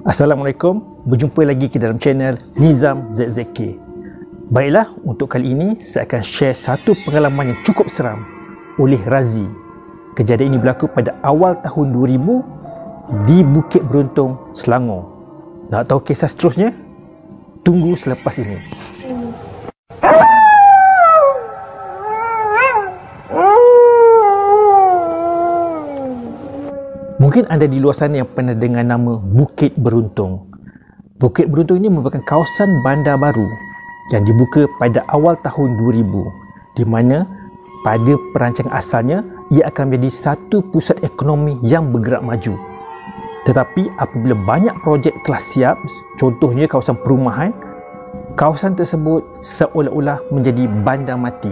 Assalamualaikum, berjumpa lagi ke dalam channel Nizam ZZK. Baiklah, untuk kali ini saya akan share satu pengalaman yang cukup seram oleh Razi. Kejadian ini berlaku pada awal tahun 2000 di Bukit Beruntung, Selangor. Nak tahu kisah seterusnya? Tunggu selepas ini. Mungkin anda di luar sana yang pernah dengar nama Bukit Beruntung. Bukit Beruntung ini merupakan kawasan bandar baru yang dibuka pada awal tahun 2000, di mana pada perancangan asalnya ia akan menjadi satu pusat ekonomi yang bergerak maju. Tetapi apabila banyak projek telah siap, contohnya kawasan perumahan, kawasan tersebut seolah-olah menjadi bandar mati.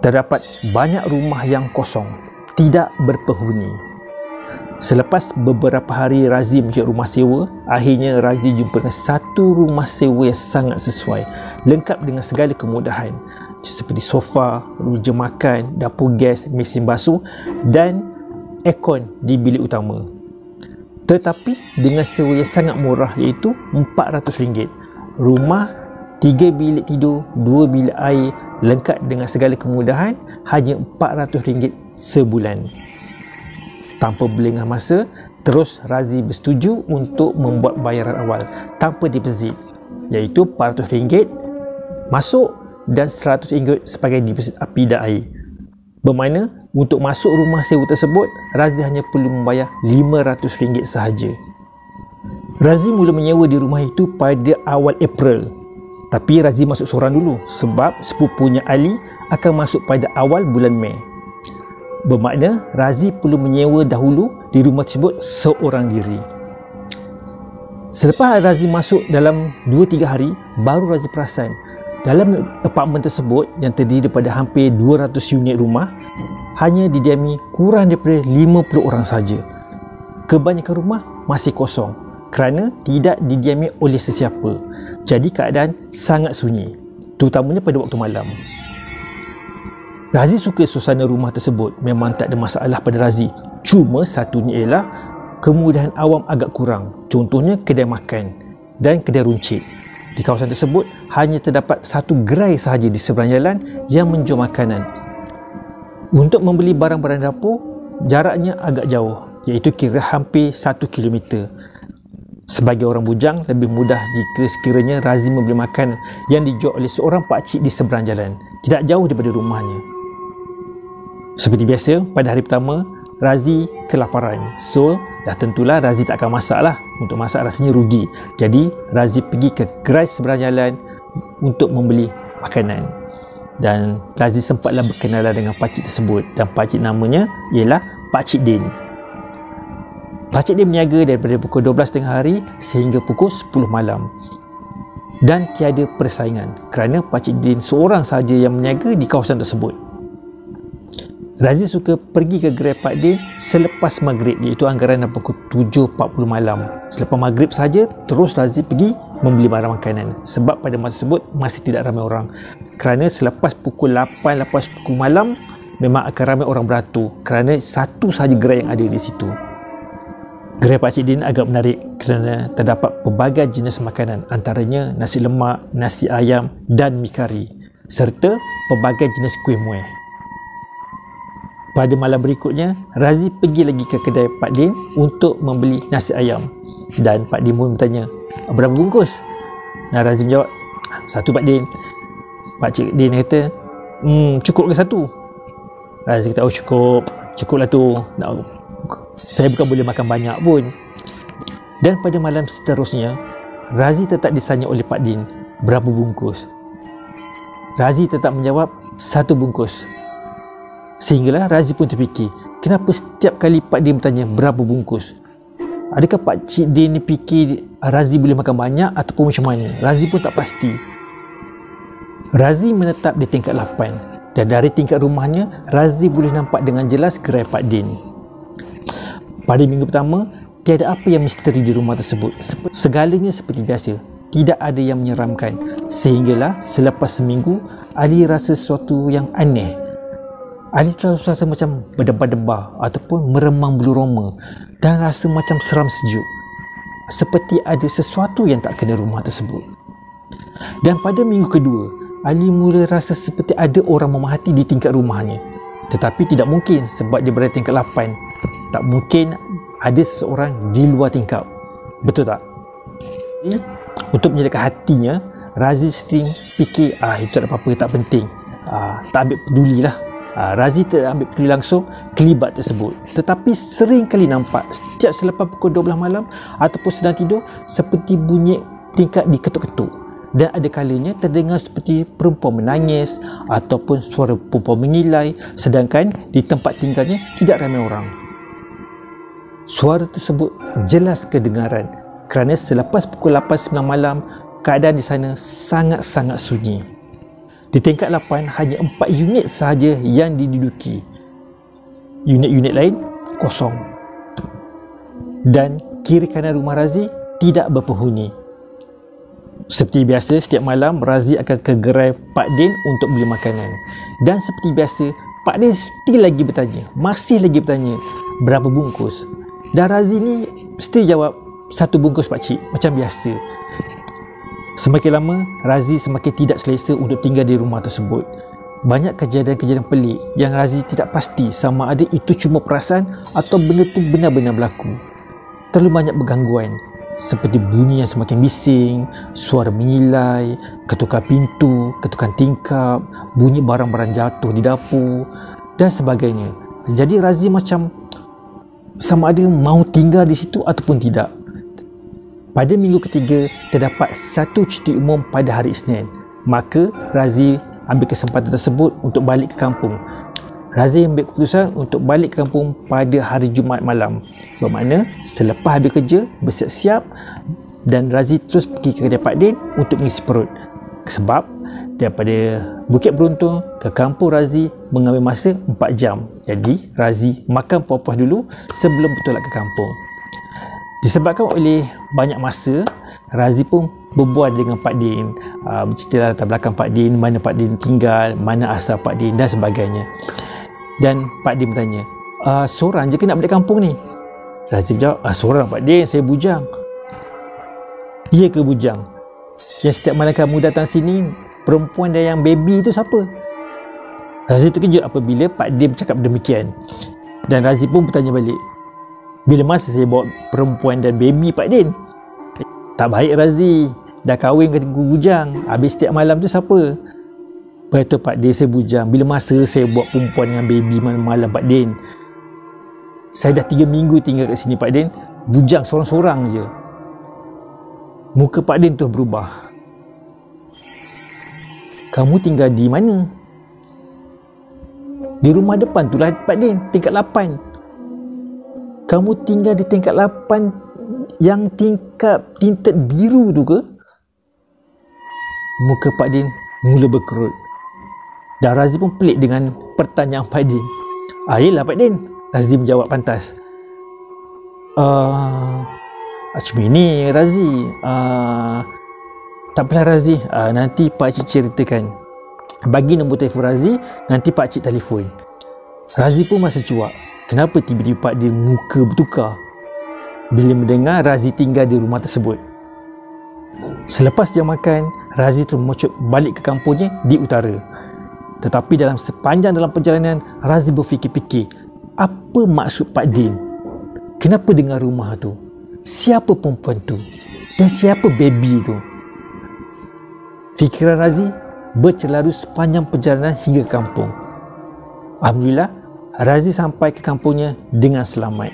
Terdapat banyak rumah yang kosong, tidak berpenghuni. Selepas beberapa hari Razi mencari rumah sewa, akhirnya Razi jumpa dengan satu rumah sewa yang sangat sesuai, lengkap dengan segala kemudahan seperti sofa, meja makan, dapur gas, mesin basuh dan aircon di bilik utama. Tetapi dengan sewa yang sangat murah, iaitu RM400. Rumah 3 bilik tidur, 2 bilik air, lengkap dengan segala kemudahan, hanya RM400 sebulan. Tanpa berlengah masa, terus Razi bersetuju untuk membuat bayaran awal tanpa deposit, iaitu RM400 masuk dan RM100 sebagai deposit api dan air. Bermakna untuk masuk rumah sewa tersebut, Razi hanya perlu membayar RM500 sahaja. Razi mula menyewa di rumah itu pada awal April. Tapi Razi masuk seorang dulu sebab sepupunya Ali akan masuk pada awal bulan Mei. Bermakna Razi perlu menyewa dahulu di rumah tersebut seorang diri. Selepas Razi masuk dalam 2-3 hari, baru Razi perasan dalam apartmen tersebut yang terdiri daripada hampir 200 unit rumah, hanya didiami kurang daripada 50 orang saja. Kebanyakan rumah masih kosong kerana tidak didiami oleh sesiapa. Jadi keadaan sangat sunyi, terutamanya pada waktu malam. Razi suka suasana rumah tersebut, memang tak ada masalah pada Razi. Cuma satunya ialah kemudahan awam agak kurang. Contohnya kedai makan dan kedai runcit. Di kawasan tersebut hanya terdapat satu gerai sahaja di seberang jalan yang menjual makanan. Untuk membeli barang-barang dapur, jaraknya agak jauh, iaitu kira hampir 1 km. Sebagai orang bujang, lebih mudah jika sekiranya Razi membeli makanan yang dijual oleh seorang pakcik di seberang jalan, tidak jauh daripada rumahnya. Seperti biasa, pada hari pertama, Razi kelaparan. So, dah tentulah Razi tak akan masak lah. Untuk masak rasanya rugi. Jadi, Razi pergi ke gerai seberang jalan untuk membeli makanan. Dan Razi sempatlah berkenalan dengan pakcik tersebut. Dan pakcik namanya ialah Pakcik Din. Pakcik Din berniaga daripada pukul 12 tengah hari sehingga pukul 10 malam. Dan tiada persaingan kerana Pakcik Din seorang sahaja yang berniaga di kawasan tersebut. Razi suka pergi ke gerai Pak Din selepas maghrib, iaitu anggaran pukul 7.40 malam. Selepas maghrib saja, terus Razi pergi membeli barang makanan sebab pada masa tersebut masih tidak ramai orang. Kerana selepas pukul 8 lepas pukul malam, memang akan ramai orang beratur kerana satu sahaja gerai yang ada di situ. Gerai Pakcik Din agak menarik kerana terdapat pelbagai jenis makanan, antaranya nasi lemak, nasi ayam dan mi kari, serta pelbagai jenis kuih muih. Pada malam berikutnya, Razi pergi lagi ke kedai Pak Din untuk membeli nasi ayam. Dan Pak Din pun bertanya, berapa bungkus? Dan Razi menjawab, 1 Pak Din. Pakcik Din kata, cukup ke 1? Razi kata, oh cukup, cukuplah tu. Saya bukan boleh makan banyak pun. Dan pada malam seterusnya, Razi tetap ditanya oleh Pak Din, berapa bungkus? Razi tetap menjawab, 1 bungkus. Sehinggalah Razi pun terfikir, kenapa setiap kali Pak Din bertanya berapa bungkus? Adakah Pakcik Din ni fikir Razi boleh makan banyak ataupun macam mana? Razi pun tak pasti. Razi menetap di tingkat 8 dan dari tingkat rumahnya, Razi boleh nampak dengan jelas gerai Pak Din. Pada minggu pertama, tiada apa yang misteri di rumah tersebut. Segalanya seperti biasa, tidak ada yang menyeramkan. Sehinggalah selepas seminggu, Ali rasa sesuatu yang aneh. Ali terlalu rasa macam berdebar-debar ataupun meremang bulu roma dan rasa macam seram sejuk. seperti ada sesuatu yang tak kena rumah tersebut. Dan pada minggu kedua, Ali mula rasa seperti ada orang memerhati di tingkat rumahnya. Tetapi tidak mungkin sebab dia berada tingkat 8. Tak mungkin ada seseorang di luar tingkap. Betul tak? Untuk menyediakan hatinya, Razi sering fikir, itu tak ada apa-apa, tak penting. Tak ambil peduli lah. Razi tak ambil peduli langsung kelibat tersebut. Tetapi sering kali nampak setiap selepas pukul 12 malam ataupun sedang tidur, seperti bunyi tingkap diketuk-ketuk. Dan ada kalanya terdengar seperti perempuan menangis ataupun suara perempuan mengilai, sedangkan di tempat tinggalnya tidak ramai orang. Suara tersebut jelas kedengaran kerana selepas pukul 8-9 malam, keadaan di sana sangat-sangat sunyi. Di tingkat 8 hanya 4 unit sahaja yang diduduki. Unit-unit lain kosong. Dan kiri kanan rumah Razi tidak berpenghuni. Seperti biasa, setiap malam Razi akan ke gerai Pak Din untuk beli makanan. Dan seperti biasa, Pak Din masih lagi bertanya berapa bungkus. Dan Razi ni mesti jawab 1 bungkus pakcik, macam biasa. Semakin lama, Razi semakin tidak selesa untuk tinggal di rumah tersebut. Banyak kejadian-kejadian pelik yang Razi tidak pasti sama ada itu cuma perasaan atau benda tu benar-benar berlaku. Terlalu banyak bergangguan, seperti bunyi yang semakin bising, suara mengilai, ketukan pintu, ketukan tingkap, bunyi barang-barang jatuh di dapur dan sebagainya. Jadi Razi macam sama ada mahu tinggal di situ ataupun tidak. Pada minggu ketiga, terdapat satu cuti umum pada hari Isnin. Maka Razi ambil kesempatan tersebut untuk balik ke kampung. Razi ambil keputusan untuk balik ke kampung pada hari Jumaat malam. Bermakna selepas habis kerja, bersiap-siap, dan Razi terus pergi ke kedai Pak Din untuk mengisi perut. Sebab daripada Bukit Beruntung ke kampung Razi mengambil masa 4 jam. Jadi Razi makan puas-puas dulu sebelum bertolak ke kampung. Disebabkan oleh banyak masa, Razi pun berbual dengan Pak Din, bercerita latar belakang Pak Din, mana Pak Din tinggal, mana asal Pak Din dan sebagainya. Dan Pak Din bertanya, seorang je ke nak balik kampung ni? Razi jawab, seorang Pak Din, saya bujang. Ya ke bujang? Yang setiap malam kamu datang sini, perempuan dan yang baby tu siapa? Razi terkejut apabila Pak Din bercakap demikian. Dan Razi pun bertanya balik, bila masa saya bawa perempuan dan baby Pak Din? Tak baik Razi, dah kahwin ke bujang, habis setiap malam tu siapa? Betul Pak Din, saya bujang. Bila masa saya buat perempuan dengan baby malam-malam Pak Din? Saya dah 3 minggu tinggal kat sini Pak Din, bujang sorang-sorang je. Muka Pak Din tu berubah. Kamu tinggal di mana? Di rumah depan tu lah Pak Din, tingkat 8. Kamu tinggal di tingkat 8 yang tingkat tinted biru tu ke? Muka Pak Din mula berkerut. Dan Razi pun pelik dengan pertanyaan Pak Din. Yelah Pak Din, Razi menjawab pantas. Macam ni Razi, tak apalah Razi, nanti Pak Cik ceritakan. Bagi nombor telefon Razi, nanti Pak Cik telefon. Razi pun masa cuak. Kenapa tiba-tiba Pak Din muka bertukar bila mendengar Razi tinggal di rumah tersebut? Selepas jam makan, Razi terus memucut balik ke kampungnya di utara. Tetapi sepanjang dalam perjalanan, Razi berfikir-fikir, apa maksud Pak Din? Kenapa dengar rumah tu? Siapa perempuan tu? Dan siapa baby tu? Fikiran Razi bercelaru sepanjang perjalanan hingga kampung. Alhamdulillah, Razi sampai ke kampungnya dengan selamat.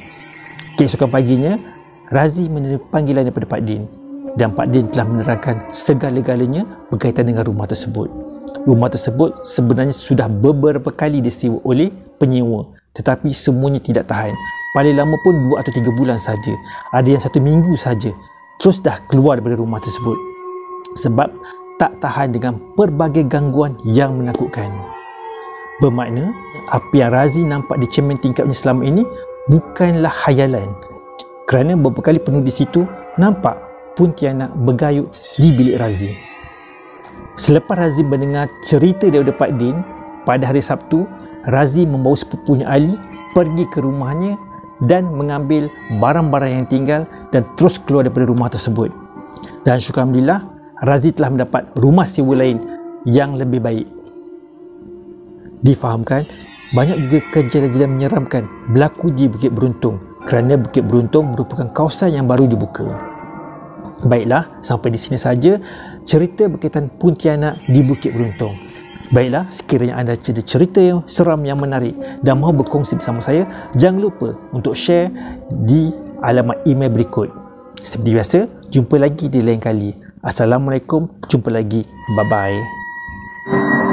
Keesokan paginya, Razi menerima panggilan daripada Pak Din. Dan Pak Din telah menerangkan segala-galanya berkaitan dengan rumah tersebut. Rumah tersebut sebenarnya sudah beberapa kali disewa oleh penyewa, tetapi semuanya tidak tahan. Paling lama pun 2 atau 3 bulan saja. Ada yang 1 minggu saja. Terus dah keluar daripada rumah tersebut. Sebab tak tahan dengan pelbagai gangguan yang menakutkan. Bermakna, apa yang Razi nampak di cermin tingkapnya selama ini bukanlah khayalan. Kerana beberapa kali penghuni di situ nampak Pontianak bergayut di bilik Razi. Selepas Razi mendengar cerita daripada Pak Din, pada hari Sabtu, Razi membawa sepupunya Ali pergi ke rumahnya dan mengambil barang-barang yang tinggal dan terus keluar daripada rumah tersebut. Dan syukur Alhamdulillah, Razi telah mendapat rumah sewa lain yang lebih baik. Difahamkan, banyak juga kejadian-kejadian menyeramkan berlaku di Bukit Beruntung kerana Bukit Beruntung merupakan kawasan yang baru dibuka. Baiklah, sampai di sini saja cerita berkaitan Pontianak di Bukit Beruntung. Baiklah, sekiranya anda ada cerita yang seram yang menarik dan mahu berkongsi bersama saya, jangan lupa untuk share di alamat email berikut. Seperti biasa, jumpa lagi di lain kali. Assalamualaikum, jumpa lagi. Bye-bye.